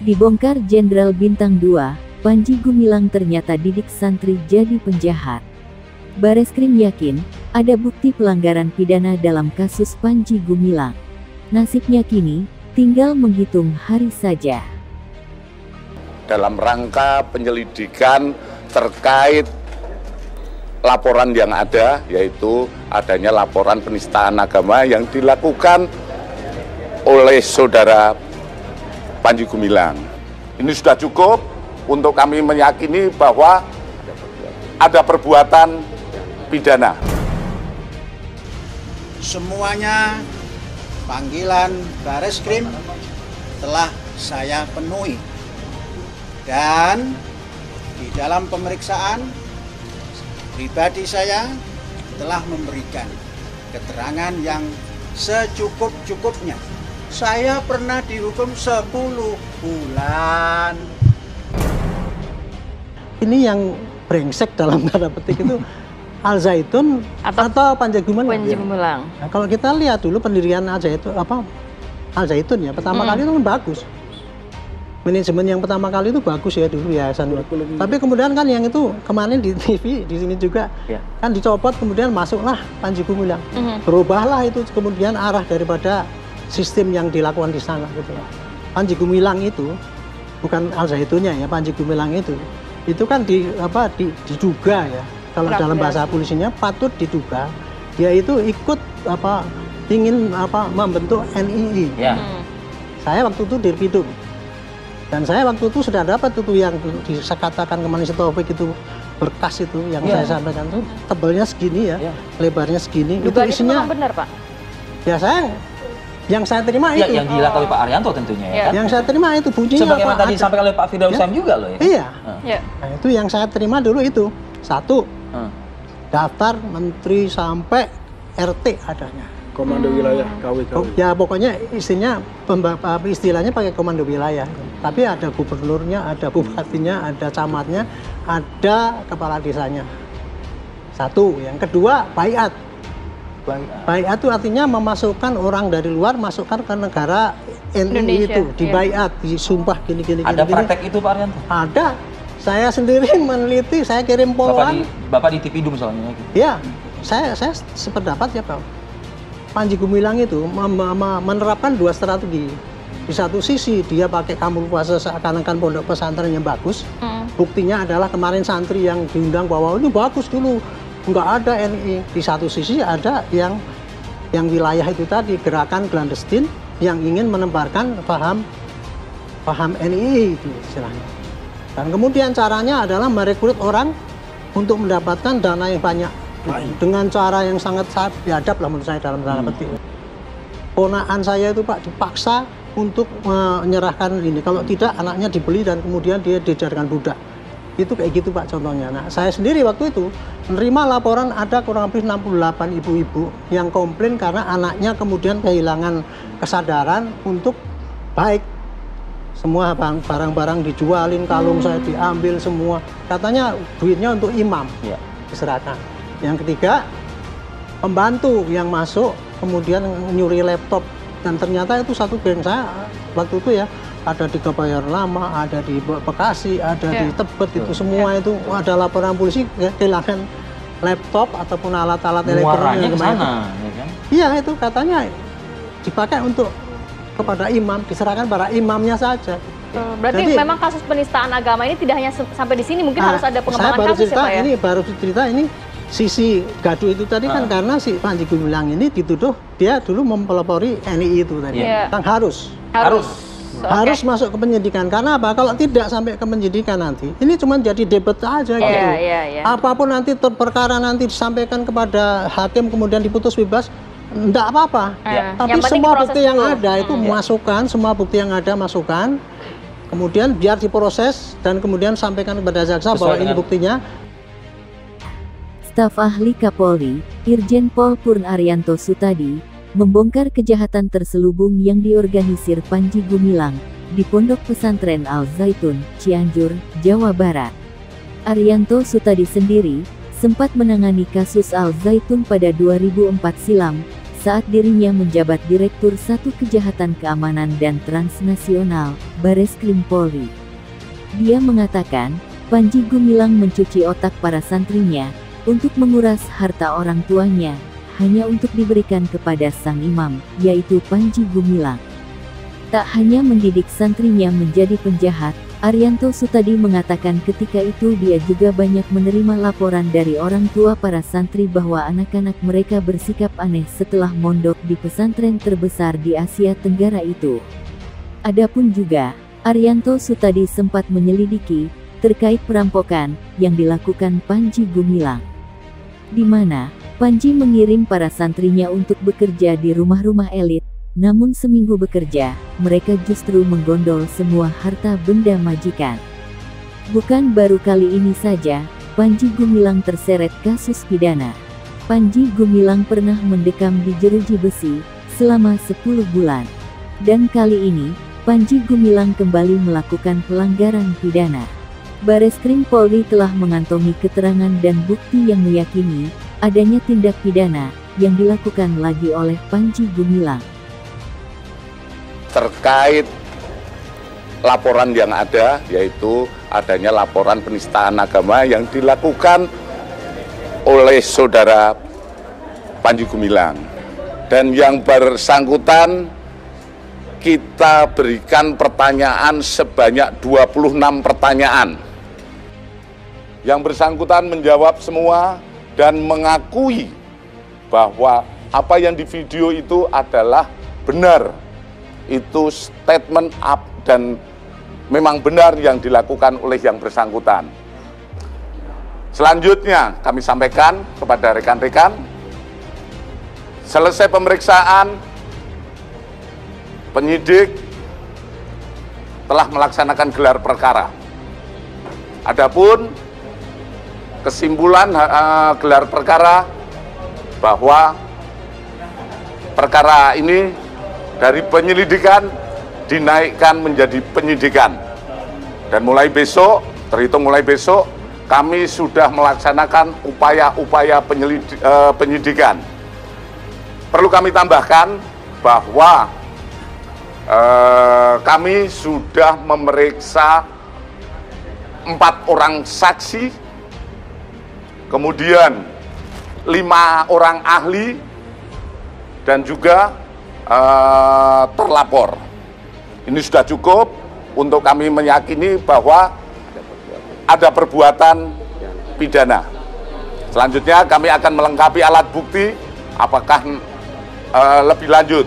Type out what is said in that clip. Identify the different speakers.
Speaker 1: Dibongkar Jenderal Bintang 2, Panji Gumilang ternyata didik santri jadi penjahat. Bareskrim yakin, ada bukti pelanggaran pidana dalam kasus Panji Gumilang. Nasibnya kini, tinggal menghitung hari saja.
Speaker 2: Dalam rangka penyelidikan terkait laporan yang ada, yaitu adanya laporan penistaan agama yang dilakukan oleh saudara Panji Gumilang. Ini sudah cukup untuk kami meyakini bahwa ada perbuatan pidana.
Speaker 3: Semuanya panggilan Bareskrim telah saya penuhi, dan di dalam pemeriksaan pribadi saya telah memberikan keterangan yang secukup-cukupnya. Saya pernah dihukum 10 bulan.
Speaker 4: Ini yang brengsek dalam tanda petik itu Al Zaitun atau Panji Gumilang.
Speaker 5: Panji Gumilang.
Speaker 4: Nah, kalau kita lihat dulu pendirian Al Zaitun ya pertama kali itu kan bagus. Manajemen yang pertama kali itu bagus ya dulu yayasan. Tapi kemudian kan yang itu kemarin di TV di sini juga kan dicopot, kemudian masuklah Panji Gumilang. Berubahlah itu kemudian arah daripada sistem yang dilakukan di sana gitu. Panji Gumilang itu bukan Al Zaitunnya ya, Panji Gumilang itu kan diduga ya. Kalau dalam bahasa polisinya patut diduga dia itu ikut ingin membentuk NII. Saya waktu itu Dirpidum. Dan saya waktu itu sudah dapat itu yang dikatakan kemarin Taufik itu berkas itu yang saya sampaikan itu tebalnya segini ya, lebarnya segini.
Speaker 5: Dugaan
Speaker 4: itu isinya
Speaker 5: memang benar, Pak?
Speaker 4: Ya yang saya terima itu.
Speaker 6: Yang dilakukan oleh Pak Arianto tentunya ya.
Speaker 4: Yang saya terima itu bunyinya.
Speaker 6: Sebagaimana tadi disampaikan oleh Pak Firdaus Sam juga loh ya.
Speaker 4: Iya. Nah, itu yang saya terima dulu itu. Satu, daftar menteri sampai RT adanya.
Speaker 7: Komando wilayah KW.
Speaker 4: Ya pokoknya istilahnya pakai komando wilayah. Tapi ada gubernurnya, ada bupatinya, ada camatnya, ada kepala desanya. Satu. Yang kedua, baiat. Baiat itu artinya memasukkan orang dari luar, masukkan ke negara NII itu, di baiat, disumpah gini.
Speaker 6: Ada praktek itu Pak Arianto?
Speaker 4: Ada. Saya sendiri meneliti, saya kirim poluan.
Speaker 6: Bapak di Tipidum soalnya.
Speaker 4: Ya, saya sependapat ya Pak. Panji Gumilang itu menerapkan dua strategi. Di satu sisi dia pakai kamuflase seakan-akan pondok pesantren yang bagus. Buktinya adalah kemarin santri yang diundang bahwa ini bagus dulu, nggak ada NII. Di satu sisi ada yang wilayah itu tadi, gerakan clandestin yang ingin menebarkan paham NII itu istilahnya. Dan kemudian caranya adalah merekrut orang untuk mendapatkan dana yang banyak. Dengan cara yang sangat biadab lah menurut saya dalam tanda petik. Ponakan saya itu Pak dipaksa untuk menyerahkan ini. Kalau tidak anaknya dibeli dan kemudian dia dijadikan budak. Itu kayak gitu Pak contohnya. Nah saya sendiri waktu itu menerima laporan ada kurang lebih 68 ibu-ibu yang komplain karena anaknya kemudian kehilangan kesadaran untuk baik. Semua barang-barang dijualin, kalung saya diambil semua. Katanya duitnya untuk imam diserahkan. Yang ketiga, pembantu yang masuk kemudian nyuri laptop, dan ternyata itu satu geng saya waktu itu ya, ada di Kebayoran Lama, ada di Bekasi, ada di Tebet, itu semua itu ada laporan polisi kehilangan laptop ataupun alat-alat elektronik yang
Speaker 6: sana, ya kan?
Speaker 4: Iya, itu katanya dipakai untuk kepada imam, diserahkan pada imamnya saja.
Speaker 5: Berarti jadi, memang kasus penistaan agama ini tidak hanya sampai di sini, mungkin harus ada pengembangan kasus ya Pak ya?
Speaker 4: Ini baru cerita ini sisi gaduh itu tadi kan karena si Panji Gumilang ini dituduh dia dulu mempelopori NII itu tadi. Kan harus masuk ke penyidikan. Karena apa? Kalau tidak sampai ke penyidikan nanti, ini cuma jadi debat aja gitu. Apapun nanti perkara nanti disampaikan kepada hakim kemudian diputus bebas, enggak apa-apa. Tapi semua bukti yang ada itu masukkan, semua bukti yang ada masukkan. Kemudian biar diproses dan kemudian sampaikan kepada jaksa bahwa ini buktinya.
Speaker 1: Staf ahli Kapolri, Irjen Pol Purn Arianto Sutadi, membongkar kejahatan terselubung yang diorganisir Panji Gumilang di Pondok Pesantren Al Zaitun, Cianjur, Jawa Barat. Arianto Sutadi sendiri sempat menangani kasus Al Zaitun pada 2004 silam, saat dirinya menjabat Direktur 1 Kejahatan Keamanan dan Transnasional, Bareskrim Polri. Dia mengatakan, Panji Gumilang mencuci otak para santrinya untuk menguras harta orang tuanya, hanya untuk diberikan kepada sang imam, yaitu Panji Gumilang. Tak hanya mendidik santrinya menjadi penjahat, Arianto Sutadi mengatakan ketika itu dia juga banyak menerima laporan dari orang tua para santri bahwa anak-anak mereka bersikap aneh setelah mondok di pesantren terbesar di Asia Tenggara itu. Adapun juga, Arianto Sutadi sempat menyelidiki terkait perampokan yang dilakukan Panji Gumilang, di mana Panji mengirim para santrinya untuk bekerja di rumah-rumah elit. Namun seminggu bekerja, mereka justru menggondol semua harta benda majikan. Bukan baru kali ini saja, Panji Gumilang terseret kasus pidana. Panji Gumilang pernah mendekam di jeruji besi selama 10 bulan. Dan kali ini, Panji Gumilang kembali melakukan pelanggaran pidana. Bareskrim Polri telah mengantongi keterangan dan bukti yang meyakini adanya tindak pidana yang dilakukan lagi oleh Panji Gumilang.
Speaker 2: Terkait laporan yang ada, yaitu adanya laporan penistaan agama yang dilakukan oleh saudara Panji Gumilang. Dan yang bersangkutan kita berikan pertanyaan sebanyak 26 pertanyaan. Yang bersangkutan menjawab semua dan mengakui bahwa apa yang di video itu adalah benar. Itu statement up dan memang benar yang dilakukan oleh yang bersangkutan. Selanjutnya kami sampaikan kepada rekan-rekan, selesai pemeriksaan, penyidik telah melaksanakan gelar perkara. Adapun kesimpulan gelar perkara bahwa perkara ini dari penyelidikan dinaikkan menjadi penyidikan. Dan mulai besok, terhitung mulai besok, kami sudah melaksanakan upaya-upaya penyidikan. Perlu kami tambahkan bahwa kami sudah memeriksa 4 orang saksi, kemudian 5 orang ahli, dan juga terlapor. Ini sudah cukup untuk kami meyakini bahwa ada perbuatan pidana. Selanjutnya kami akan melengkapi alat bukti apakah lebih lanjut.